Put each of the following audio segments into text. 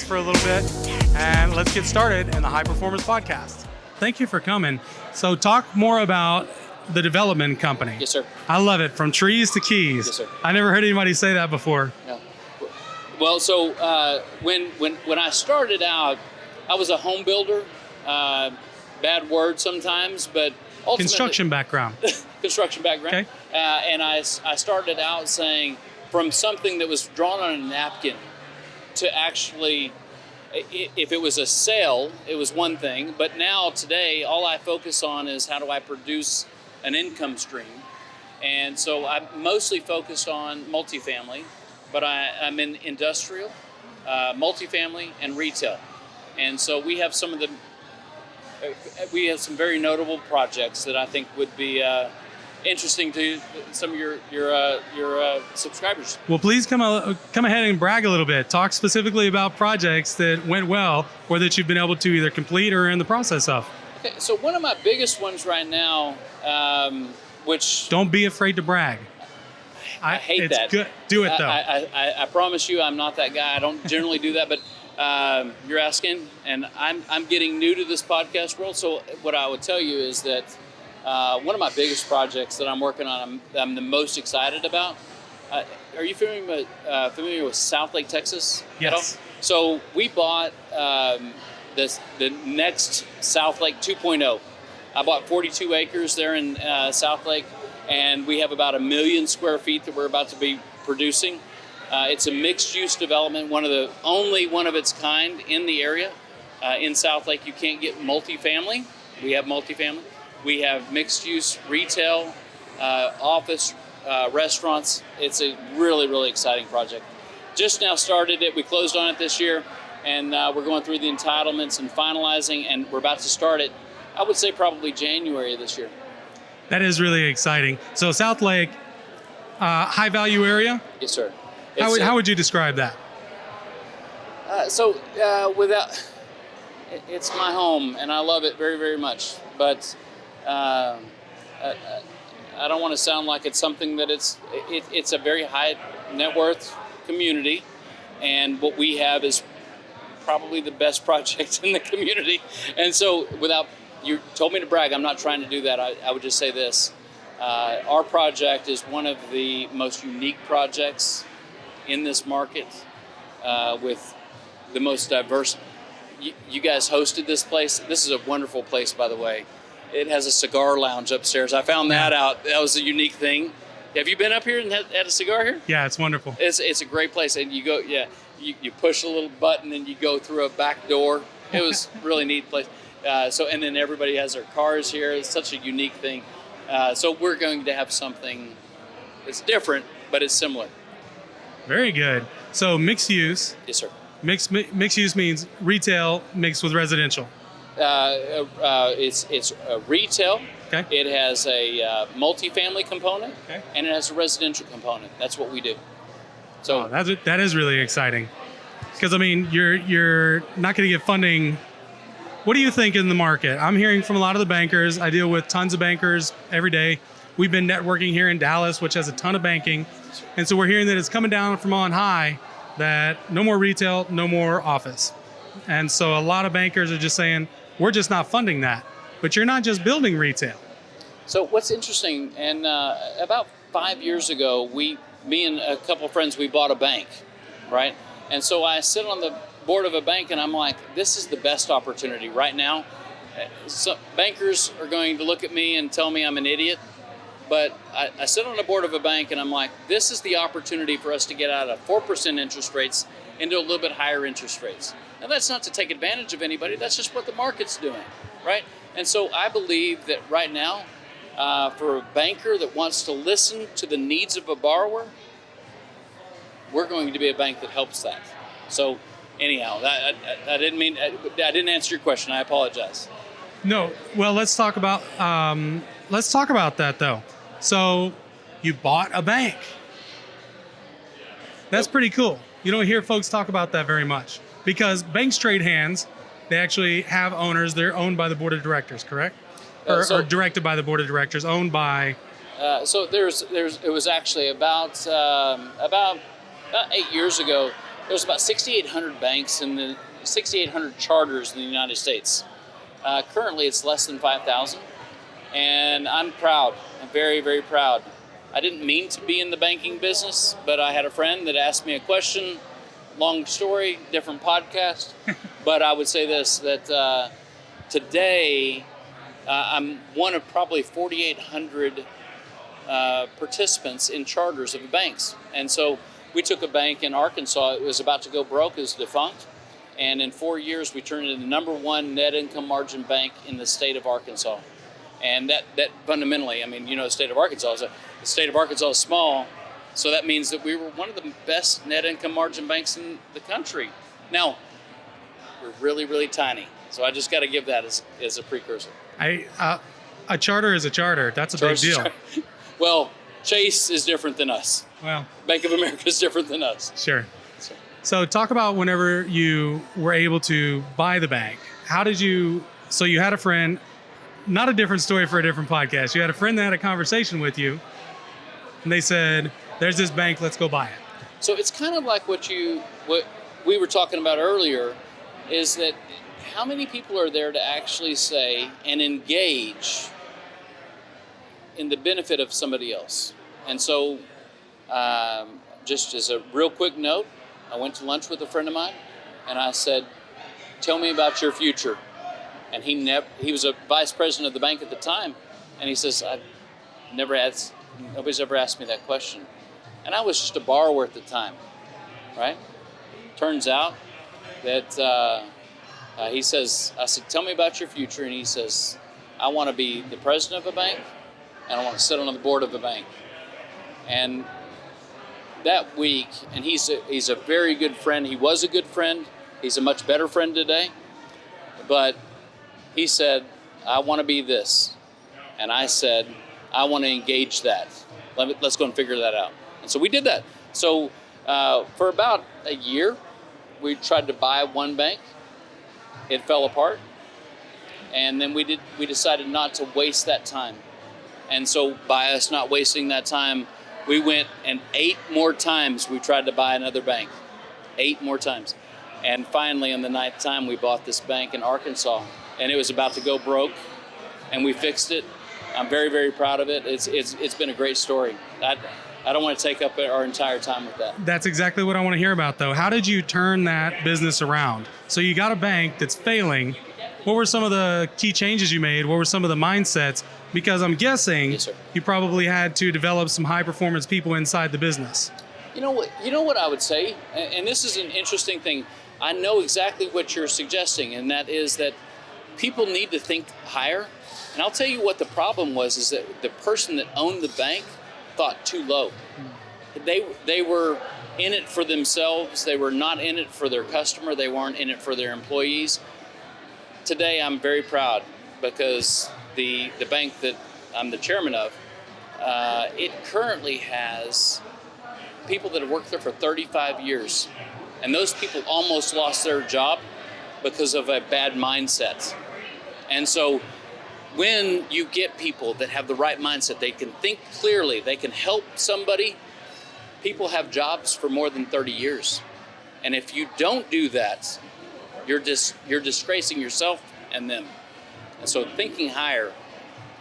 for a little bit, and let's get started in the High Performance Podcast. Thank you for coming. So talk more about the development company. Yes, sir. I love it, from trees to keys. Yes, sir. I never heard anybody say that before. Yeah. Well, so when I started out, I was a home builder. Bad word sometimes, but ultimately... Construction background. Construction background. Okay. And I started out saying, from something that was drawn on a napkin to actually, if it was a sale, it was one thing. But now, today, all I focus on is how do I produce an income stream. And so I'm mostly focused on multifamily, but I'm in industrial, multifamily, and retail. And so we have some very notable projects that I think would be interesting to some of your subscribers. Well, please come ahead and brag a little bit. Talk specifically about projects that went well or that you've been able to either complete or are in the process of. Okay, so one of my biggest ones right now, which... Don't be afraid to brag. I hate that. It's good. Do it, though. I promise you I'm not that guy. I don't generally do that, but you're asking, and I'm getting new to this podcast world, so what I would tell you is that one of my biggest projects that I'm working on, I'm the most excited about. Are you familiar with South Lake, Texas? Yes. So we bought the next South Lake 2.0. I bought 42 acres there in South Lake, and we have about 1 million square feet that we're about to be producing. It's a mixed-use development, only one of its kind in the area. In South Lake, you can't get multifamily. We have multifamily. We have mixed-use retail, office, restaurants. It's a really, really exciting project. Just now started it. We closed on it this year, and we're going through the entitlements and finalizing, and we're about to start it, I would say probably January of this year. That is really exciting. So South Lake, high-value area? Yes, sir. How would you describe that? It's my home, and I love it very, very much. But I don't want to sound like it's something that it's a very high net worth community, and what we have is probably the best project in the community. And so, you told me to brag, I'm not trying to do that. I would just say this: our project is one of the most unique projects in this market, with the most diverse. You guys hosted this place. This is a wonderful place, by the way. It has a cigar lounge upstairs. I found that out. That was a unique thing. Have you been up here and had a cigar here? Yeah, it's wonderful. It's a great place. And you go, you push a little button and you go through a back door. It was a really neat place. And then everybody has their cars here. It's such a unique thing. So we're going to have something that's different, but it's similar. Very good. So mixed use. Yes, sir. Mixed use means retail mixed with residential. It's retail. Okay. It has a multifamily component, okay, and it has a residential component. That's what we do. So that is really exciting, because I mean you're not going to get funding. What do you think in the market? I'm hearing from a lot of the bankers. I deal with tons of bankers every day. We've been networking here in Dallas, which has a ton of banking, and so we're hearing that it's coming down from on high. That no more retail, no more office. And so a lot of bankers are just saying, we're just not funding that. But you're not just building retail. So what's interesting, and about 5 years ago, me and a couple of friends, we bought a bank, right? And so I sit on the board of a bank and I'm like, this is the best opportunity right now. So bankers are going to look at me and tell me I'm an idiot. But I sit on the board of a bank and I'm like, this is the opportunity for us to get out of 4% interest rates into a little bit higher interest rates. Now that's not to take advantage of anybody, that's just what the market's doing, right? And so I believe that right now, for a banker that wants to listen to the needs of a borrower, we're going to be a bank that helps that. So anyhow, I didn't answer your question, I apologize. No, well, let's talk about that though. So you bought a bank. That's pretty cool. You don't hear folks talk about that very much, because banks trade hands. They actually have owners. They're owned by the board of directors, correct? Or directed by the board of directors, owned by. So it was actually about 8 years ago. There's about 6,800 banks in the 6,800 charters in the United States. Currently, it's less than 5,000, and I'm proud. I'm very, very proud. I didn't mean to be in the banking business, but I had a friend that asked me a question. Long story, different podcast. But I would say this, that today I'm one of probably 4,800 participants in charters of banks. And so we took a bank in Arkansas. It was about to go broke. It was defunct. And in 4 years, we turned it into the number one net income margin bank in the state of Arkansas. And that fundamentally, I mean, you know, the state of Arkansas is small. So that means that we were one of the best net income margin banks in the country. Now, we're really, really tiny. So I just got to give that as a precursor. A charter is a charter. That's a big deal. Well, Chase is different than us. Well, Bank of America is different than us. Sure. So talk about whenever you were able to buy the bank. How did you, so you had a friend, not a different story for a different podcast. You had a friend that had a conversation with you and they said, there's this bank, let's go buy it. So it's kind of like what we were talking about earlier, is that how many people are there to actually say and engage in the benefit of somebody else? And so just as a real quick note, I went to lunch with a friend of mine and I said, tell me about your future. And he was a vice president of the bank at the time. And he says, nobody's ever asked me that question. And I was just a borrower at the time, right? Turns out that he says, I said, tell me about your future. And he says, I want to be the president of a bank and I want to sit on the board of a bank. And that week, and he's a very good friend. He was a good friend. He's a much better friend today. But he said, I want to be this. And I said, I want to engage that. Let's go and figure that out. And so we did that. So for about a year, we tried to buy one bank. It fell apart. And then we decided not to waste that time. And so by us not wasting that time, we went and 8 more times we tried to buy another bank. 8 more times. And finally, on the 9th time, we bought this bank in Arkansas. And it was about to go broke. And we fixed it. I'm very, very proud of it. It's been a great story. I don't want to take up our entire time with that. That's exactly what I want to hear about, though. How did you turn that business around? So you got a bank that's failing. What were some of the key changes you made? What were some of the mindsets? Because I'm guessing Yes, sir. You probably had to develop some high-performance people inside the business. You know what I would say, and this is an interesting thing. I know exactly what you're suggesting, and that is that people need to think higher. And I'll tell you what the problem was, is that the person that owned the bank thought too low. They were in it for themselves. They were not in it for their customer. They weren't in it for their employees. Today, I'm very proud because the bank that I'm the chairman of, it currently has people that have worked there for 35 years. And those people almost lost their job because of a bad mindset. And so when you get people that have the right mindset, they can think clearly, they can help somebody, people have jobs for more than 30 years. And if you don't do that, you're disgracing yourself and them. And so thinking higher,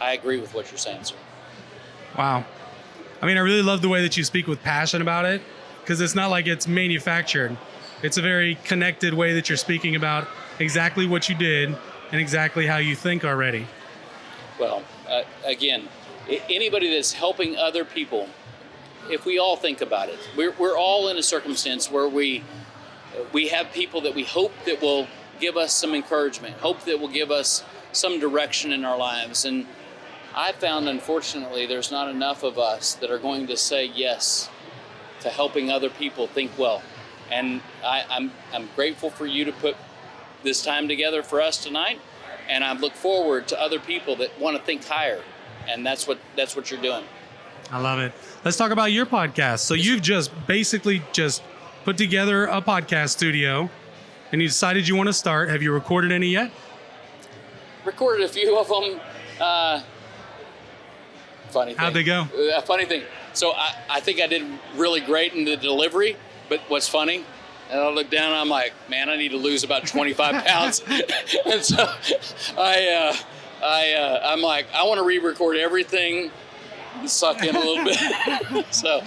I agree with what you're saying, sir. Wow. I mean, I really love the way that you speak with passion about it, because it's not like it's manufactured. It's a very connected way that you're speaking about exactly what you did and exactly how you think already. Well, again, anybody that's helping other people, if we all think about it, we're all in a circumstance where we have people that we hope that will give us some encouragement, hope that will give us some direction in our lives. And I found, unfortunately, there's not enough of us that are going to say yes to helping other people think well. And I'm grateful for you to put this time together for us tonight. And I look forward to other people that want to think higher. And that's what you're doing. I love it. Let's talk about your podcast. So you've just basically just put together a podcast studio and you decided you want to start. Have you recorded any yet? Recorded a few of them. Funny thing. How'd they go? Funny thing. So I think I did really great in the delivery, but what's funny And I look down and I'm like, man, I need to lose about 25 pounds. And so I'm like, I want to re-record everything and suck in a little bit. So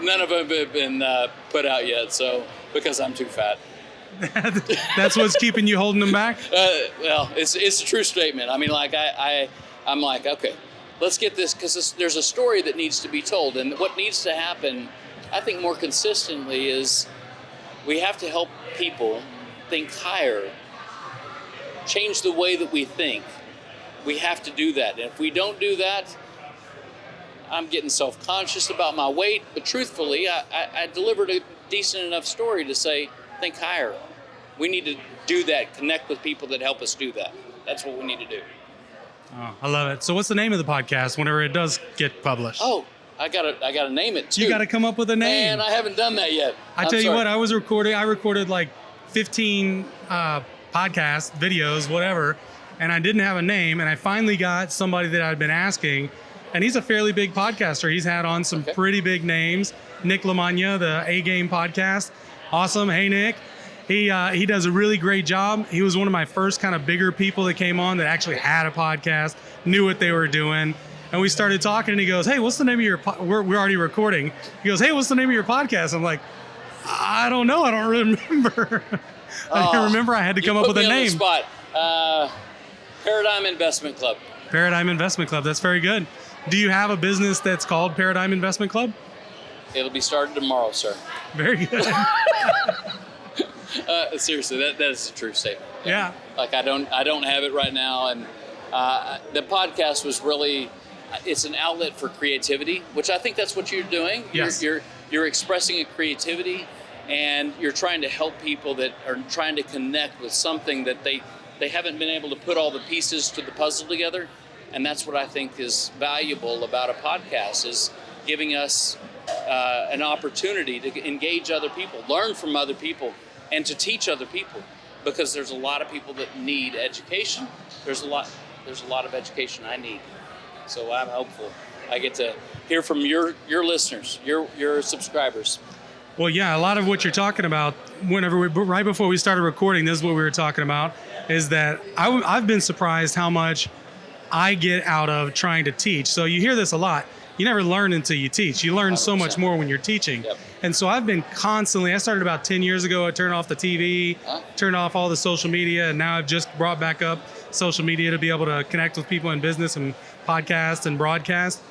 none of them have been put out yet. So because I'm too fat. That's what's keeping you holding them back? Well, it's a true statement. I mean, like I'm like, okay, let's get this, because there's a story that needs to be told. And what needs to happen, I think more consistently, is we have to help people think higher, change the way that we think. We have to do that. And if we don't do that, I'm getting self-conscious about my weight, but truthfully, I delivered a decent enough story to say, think higher. We need to do that, connect with people that help us do that. That's what we need to do. Oh, I love it. So what's the name of the podcast whenever it does get published? Oh, I gotta name it too. You gotta come up with a name. Man, I haven't done that yet. I tell you what, I recorded like 15 podcasts, videos, whatever, and I didn't have a name, and I finally got somebody that I'd been asking, and he's a fairly big podcaster. He's had on some pretty big names. Nick LaMagna, the A Game podcast. Awesome. Hey, Nick. He does a really great job. He was one of my first kind of bigger people that came on that actually had a podcast, knew what they were doing. And we started talking, and he goes, hey, what's the name of your we're already recording. He goes, hey, what's the name of your podcast? I'm like, I don't know. I don't remember. I can't remember. I had to come up with a name. On the spot. Paradigm Investment Club. Paradigm Investment Club. That's very good. Do you have a business that's called Paradigm Investment Club? It'll be started tomorrow, sir. Very good. Seriously, that is a true statement. Yeah. Like I don't have it right now, and the podcast was really, it's an outlet for creativity, which I think that's what you're doing. Yes. You're expressing a creativity, and you're trying to help people that are trying to connect with something that they haven't been able to put all the pieces to the puzzle together, and that's what I think is valuable about a podcast, is giving us an opportunity to engage other people, learn from other people, and to teach other people, because there's a lot of people that need education. There's a lot of education I need. So I'm hopeful I get to hear from your listeners, your subscribers. Well, yeah, a lot of what you're talking about, right before we started recording, this is what we were talking about, is that I've been surprised how much I get out of trying to teach. So you hear this a lot. You never learn until you teach. You learn 100%. So much more when you're teaching. Yep. And so I've been constantly, I started about 10 years ago. I turned off the TV, turned off all the social media, and now I've just brought back up social media to be able to connect with people in business and podcast and broadcast.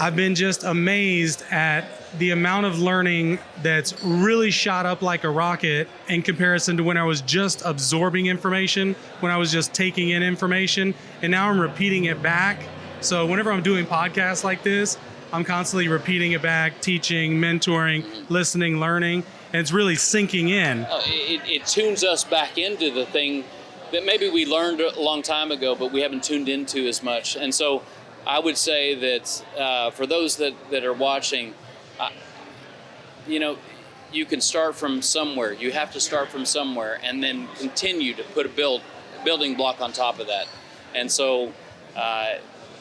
I've been just amazed at the amount of learning that's really shot up like a rocket in comparison to when I was just absorbing information, when I was just taking in information, and now I'm repeating it back. So whenever I'm doing podcasts like this, I'm constantly repeating it back, teaching, mentoring, listening, learning, and it's really sinking in. It tunes us back into the thing that maybe we learned a long time ago, but we haven't tuned into as much. And so I would say that for those that are watching, you can start from somewhere. You have to start from somewhere and then continue to put a building block on top of that. And so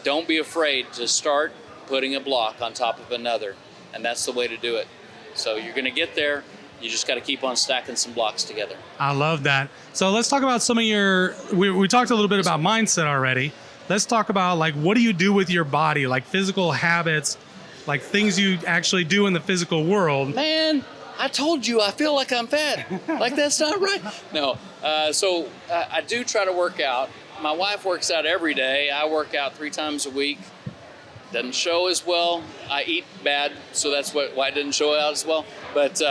don't be afraid to start putting a block on top of another, and that's the way to do it. So you're going to get there. You just got to keep on stacking some blocks together. I love that. So let's talk about some of we talked a little bit about mindset already. Let's talk about, like, what do you do with your body, like physical habits, like things you actually do in the physical world. Man, I told you I feel like I'm fat. Like, that's not right. No. So I do try to work out. My wife works out every day. I work out 3 times a week. Doesn't show as well. I eat bad, so that's why it didn't show out as well. But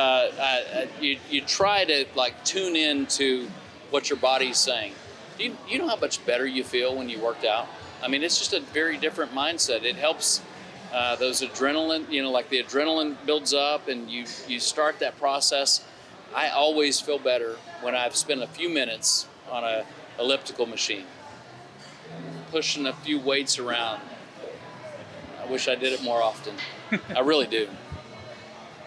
you try to, like, tune in to what your body's saying. You know how much better you feel when you worked out? I mean, it's just a very different mindset. It helps those adrenaline, like the adrenaline builds up and you start that process. I always feel better when I've spent a few minutes on a elliptical machine, pushing a few weights around. I wish I did it more often. I really do.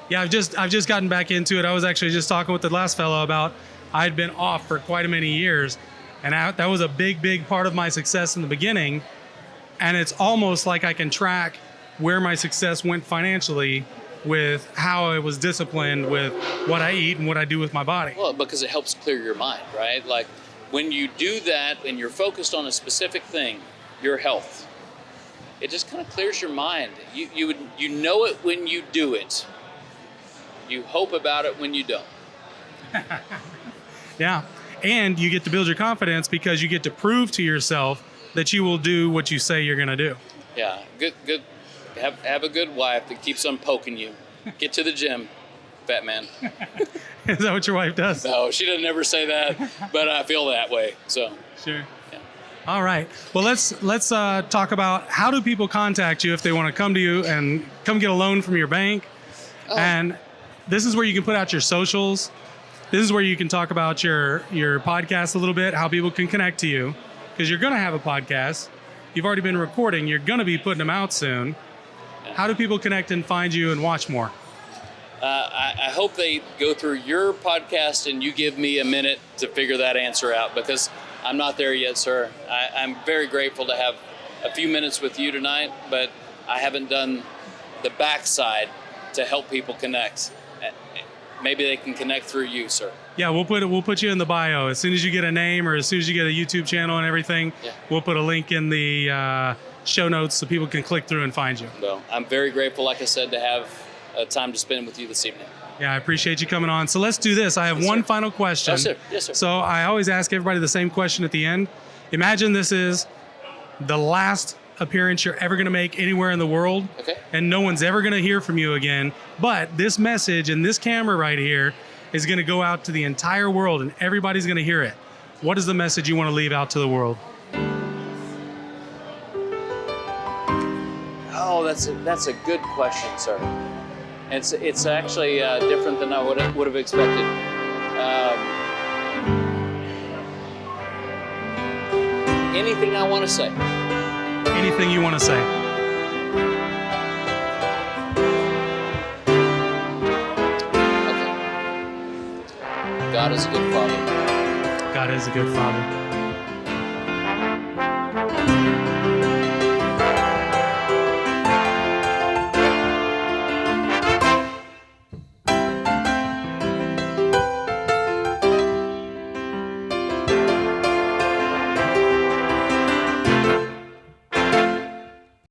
Yeah, I've just gotten back into it. I was actually just talking with the last fellow about I'd been off for quite a many years, and that was a big part of my success in the beginning. And it's almost like I can track where my success went financially with how I was disciplined with what I eat and what I do with my body. Well, because it helps clear your mind, right? Like when you do that and you're focused on a specific thing, your health, it just kind of clears your mind. You know it when you do it. You hope about it when you don't. Yeah. And you get to build your confidence because you get to prove to yourself that you will do what you say you're going to do. Yeah. Good. Have a good wife that keeps on poking you. Get to the gym, fat man. Is that what your wife does? No, she doesn't ever say that, but I feel that way. So. Sure. Yeah. All right. Well, let's talk about how do people contact you if they want to come to you and come get a loan from your bank. Oh. And this is where you can put out your socials. This is where you can talk about your podcast a little bit, how people can connect to you, because you're going to have a podcast. You've already been recording. You're going to be putting them out soon. How do people connect and find you and watch more? I hope they go through your podcast and you give me a minute to figure that answer out, because I'm not there yet, sir. I'm very grateful to have a few minutes with you tonight, but I haven't done the backside to help people connect. Maybe they can connect through you, sir. Yeah, we'll put you in the bio. As soon as you get a name or as soon as you get a YouTube channel and everything, Yeah. We'll put a link in the show notes so people can click through and find you. Well, I'm very grateful, like I said, to have time to spend with you this evening. Yeah, I appreciate you coming on. So let's do this. I have Yes, one sir. final question. Yes, sir. Yes, sir. So I always ask everybody the same question at the end. Imagine this is the last appearance you're ever going to make anywhere in the world. Okay. And no one's ever going to hear from you again. But this message and this camera right here is going to go out to the entire world and everybody's going to hear it. What is the message you want to leave out to the world? Oh, that's a good question, sir. It's actually different than I would have expected. Anything I want to say. Anything you want to say. Okay. God is a good father. God is a good father.